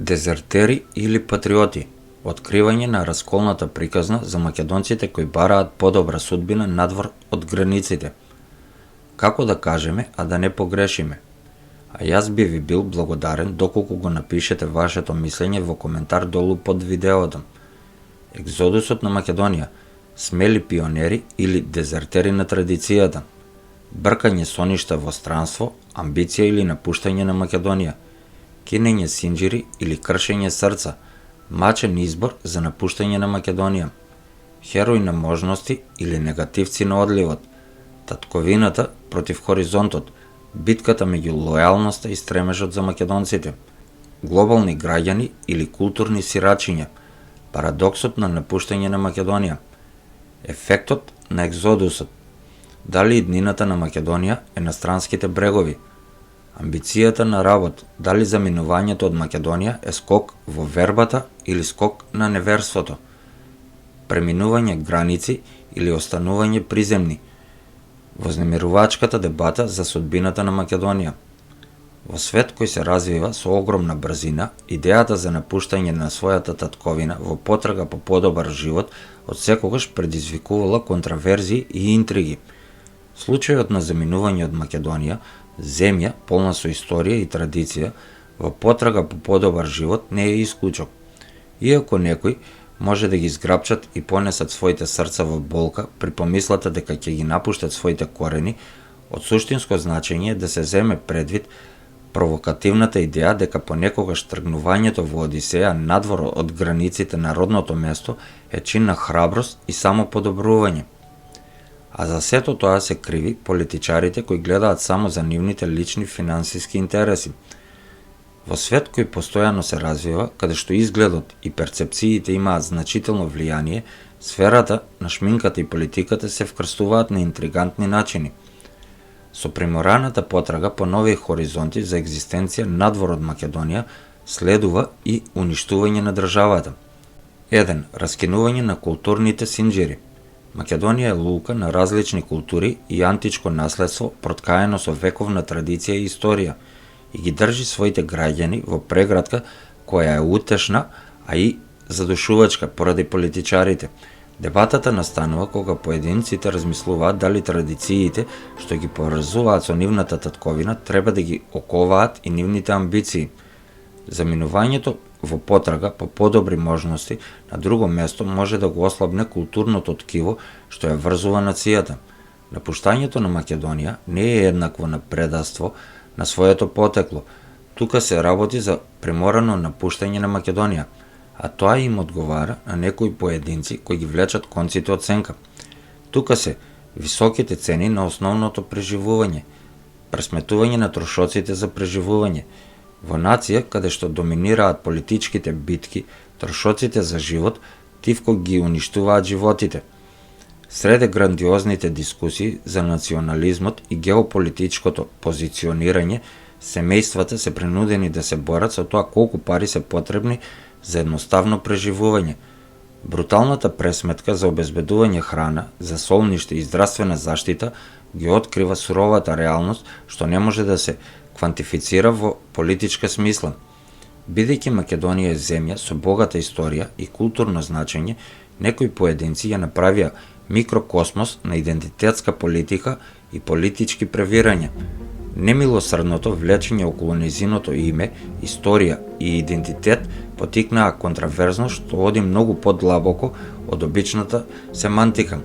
Дезертери или патриоти. Откривање на расколната приказна за македонците кои бараат подобра судбина надвор од границите. Како да кажеме, а да не погрешиме? А јас би ви бил благодарен доколку го напишете вашето мислење во коментар долу под видеото. Екзодусот на Македонија, смели пионери или дезертери на традицијата, бркање соништа во странство, амбиција или напуштање на Македонија, кинење синџири или кршење срца, мачен избор за напуштање на Македонија, херој на можности или негативци на одливот, татковината против хоризонтот, битката меѓу лојалноста и стремежот за македонците, глобални граѓани или културни сирачиња, парадоксот на напуштање на Македонија, ефектот на екзодусот, дали иднината на Македонија е на странските брегови, амбицијата на работ, дали заминувањето од Македонија е скок во вербата или скок на неверството, преминување граници или останување приземни, вознемирувачката дебата за судбината на Македонија. Во свет кој се развива со огромна брзина, идејата за напуштање на својата татковина во потрага по подобар живот од секогаш предизвикувала контраверзии и интриги. Случајот на заминување од Македонија, земја полна со историја и традиција, во потрага по подобар живот не е исклучок. Иако некои може да ги зграпчат и понесат своите срца во болка при помислата дека ќе ги напуштат своите корени, од суштинско значење е да се земе предвид провокативната идеја дека понекогаш тргнувањето во Одисеја надвор од границите на родното место е чин на храброст и самоподобрување. А за сето тоа се криви политичарите кои гледаат само за нивните лични финансиски интереси. Во свет кој постојано се развива, каде што изгледот и перцепциите имаат значително влијание, сферата на шминката и политиката се вкрстуваат на интригантни начини. Со примораната потрага по нови хоризонти за екзистенција надвор од Македонија следува и уништување на државата. 1. Раскинување на културните синџири. Македонија е лука на различни култури и античко наследство проткаено со вековна традиција и историја и ги држи своите граѓани во преградка која е утешна, а и задушувачка поради политичарите. Дебатата настанува кога поединците размислуваат дали традициите што ги поврзуваат со нивната татковина треба да ги оковаат и нивните амбиции. Заминувањето во потрага по подобри можности на друго место може да го ослабне културното ткиво што ја врзува нацијата. Напуштањето на Македонија не е еднакво на предавство на своето потекло. Тука се работи за приморано напуштање на Македонија, а тоа им одговара на некои поединци кои ги влечат конците од сенка. Тука се високите цени на основното преживување, пресметување на трошоците за преживување. Во нација каде што доминираат политичките битки, трошоците за живот тивко ги уништуваат животите. Среде грандиозните дискусии за национализмот и геополитичкото позиционирање, семејствата се принудени да се борат со тоа колку пари се потребни за едноставно преживување. Бруталната пресметка за обезбедување храна, за солниште и здравствена заштита ги открива суровата реалност што не може да се квантифицира во политичка смисла. Бидејќи Македонија е земја со богата историја и културно значење, некои поединци ја направија микрокосмос на идентитетска политика и политички превирања. Немилосрдното влечење околу незиното име, историја и идентитет потикнаа контраверзност што оди многу подлабоко од обичната семантика.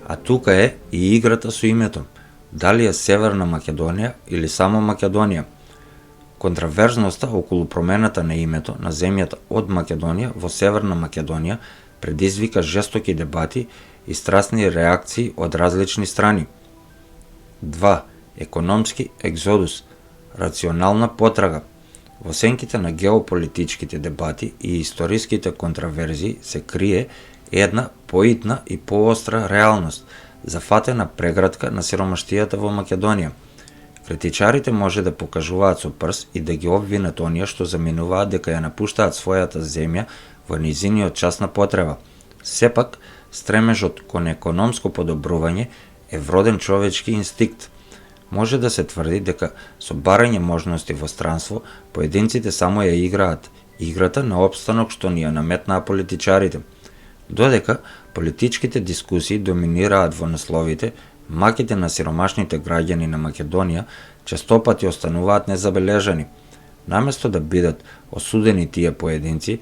А тука е и играта со името. Дали е Северна Македонија или само Македонија? Контраверзноста околу промената на името на земјата од Македонија во Северна Македонија предизвика жестоки дебати и страстни реакции од различни страни. 2. Економски екзодус, рационална потрага. Во сенките на геополитичките дебати и историските контраверзии се крие една поитна и поостра реалност, зафатена преградка на сиромаштијата во Македонија. Критичарите може да покажуваат со прст и да ги обвинат оние што заминуваат дека ја напуштаат својата земја во низиниот час на потреба. Сепак, стремежот кон економско подобрување е вроден човечки инстинкт. Може да се тврди дека со барање можности во странство, поединците само ја играат играта на опстанок што ни ја наметнаа политичарите. Додека политичките дискусии доминираат во насловите, маките на сиромашните граѓани на Македонија честопати остануваат незабележани. Наместо да бидат осудени тие поединци,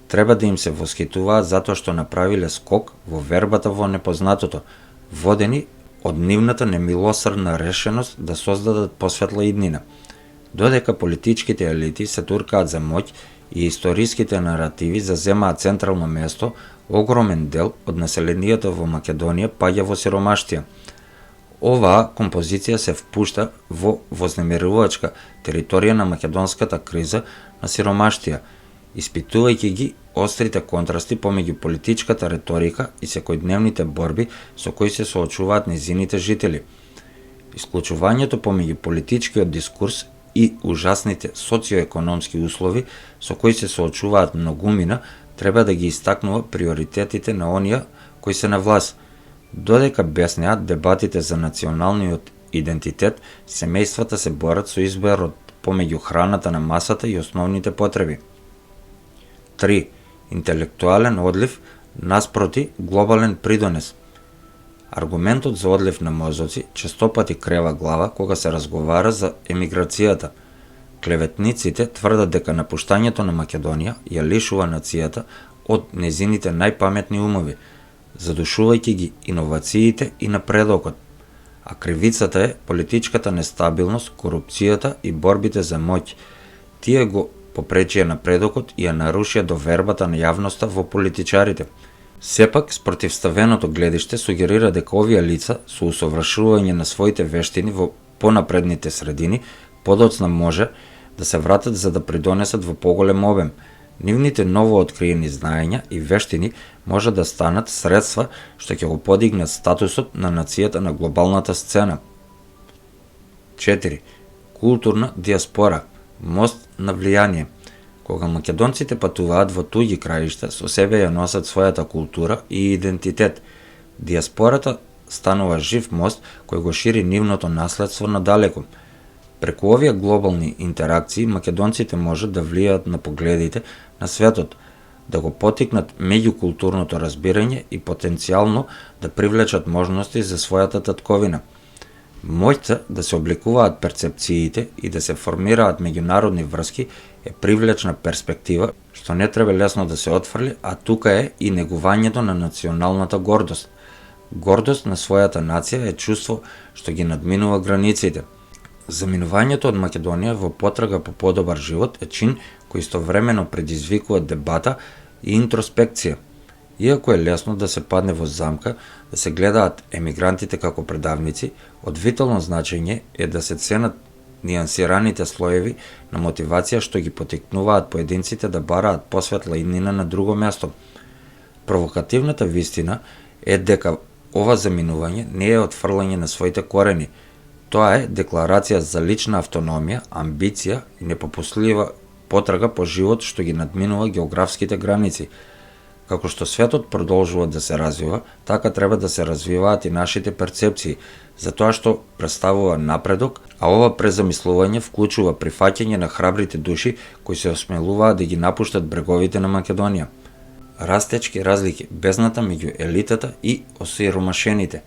треба да им се восхитуваат затоа што направиле скок во вербата во непознатото, водени од нивната немилосрдна решеност да создадат посветла иднина. Додека политичките елити се туркаат за моќ и историските наративи заземаат централно место, огромен дел од населението во Македонија паѓа во сиромаштија. Оваа композиција се впушта во вознемирувачка територија на македонската криза на сиромаштија, испитувајќи ги острите контрасти помеѓу политичката реторика и секојдневните борби со кои се соочуваат низините жители. Исклучувањето помеѓу политичкиот дискурс и ужасните социоекономски услови со кои се соочуваат многумина треба да ги истакнува приоритетите на оние кои се на власт. Додека беснеат дебатите за националниот идентитет, семејствата се борат со изборот помеѓу храната на масата и основните потреби. 3. Интелектуален одлив наспроти глобален придонес. Аргументот за одлив на мозоци честопати крева глава кога се разговара за емиграцијата. Клеветниците тврдат дека напуштањето на Македонија ја лишува нацијата од незините најпаметни умови, задушувајќи ги иновациите и напредокот. А кривицата е политичката нестабилност, корупцијата и борбите за моќ. Тие го попречија напредокот и ја нарушија довербата на јавноста во политичарите. Сепак, спротивставеното гледиште сугерира дека овие лица со усовршување на своите вештини во понапредните средини подоцна може да се вратат за да придонесат во поголем обем. Нивните новооткриени знаења и вештини може да станат средства што ќе го подигнат статусот на нацијата на глобалната сцена. 4. Културна диаспора. Мост на влијание. Кога македонците патуваат во туѓи краишта, со себе ја носат својата култура и идентитет. Диаспората станува жив мост кој го шири нивното наследство надалеку. Преку овие глобални интеракции, македонците можат да влијаат на погледите на светот, да го потикнат меѓукултурното разбирање и потенцијално да привлечат можности за својата татковина. Моќта да се обликуваат перцепциите и да се формираат меѓународни врски е привлечна перспектива што не треба лесно да се отфрли, а тука е и негувањето на националната гордост. Гордост на својата нација е чувство што ги надминува границите. Заминувањето од Македонија во потрага по подобар живот е чин кој истовремено предизвикува дебата и интроспекција. Иако е лесно да се падне во замка, да се гледаат емигрантите како предавници, од витално значење е да се ценат нијансираните слоеви на мотивација што ги потикнуваат поединците да бараат посветла иднина на друго место. Провокативната вистина е дека ова заминување не е отфрлање на своите корени. Тоа е декларација за лична автономија, амбиција и непопуслива потрага по живот што ги надминува географските граници. Како што светот продолжува да се развива, така треба да се развиваат и нашите перцепции, за тоа што представува напредок, а ова презамислување вклучува прифаќање на храбрите души кои се осмелуваат да ги напуштат бреговите на Македонија. Растечки разлики, бездната меѓу елитата и осиромашените.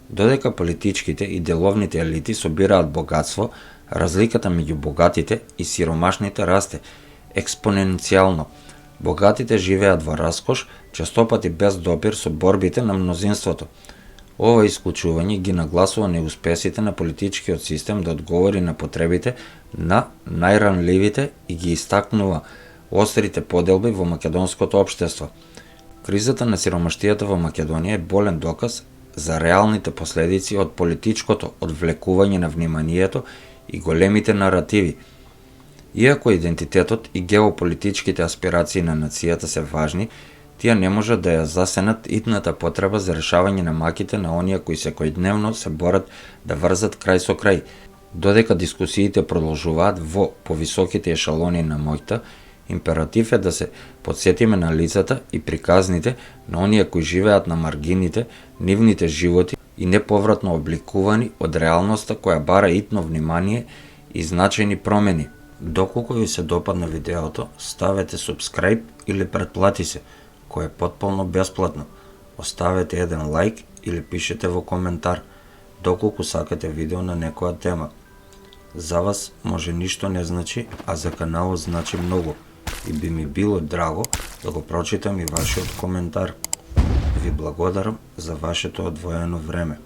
Додека политичките и деловните елити собираат богатство, разликата меѓу богатите и сиромашните расте експоненцијално. Богатите живеат во раскош, честопати без допир со борбите на мнозинството. Ова исклучување ги нагласува неуспесите на политичкиот систем да одговори на потребите на најранливите и ги истакнува острите поделби во македонското општество. Кризата на сиромаштијата во Македонија е болен доказ за реалните последици од политичкото одвлекување на вниманието и големите наративи. Иако идентитетот и геополитичките аспирации на нацијата се важни, тие не можат да ја засенат итната потреба за решавање на маките на оние кои секојдневно се борат да врзат крај со крај. Додека дискусиите продолжуваат во повисоките ешалони на моќта, императив е да се подсетиме на лицата и приказните на оние кои живеат на маргините, нивните животи и неповратно обликувани од реалноста која бара итно внимание и значајни промени. Доколку ви се допадна видеото, ставете subscribe или претплати се, кој е потполно бесплатно. Оставете еден лайк или пишете во коментар, доколку сакате видео на некоја тема. За вас може ништо не значи, а за каналот значи многу и би ми било драго да го прочитам и вашиот коментар. Ви благодарам за вашето одвоено време.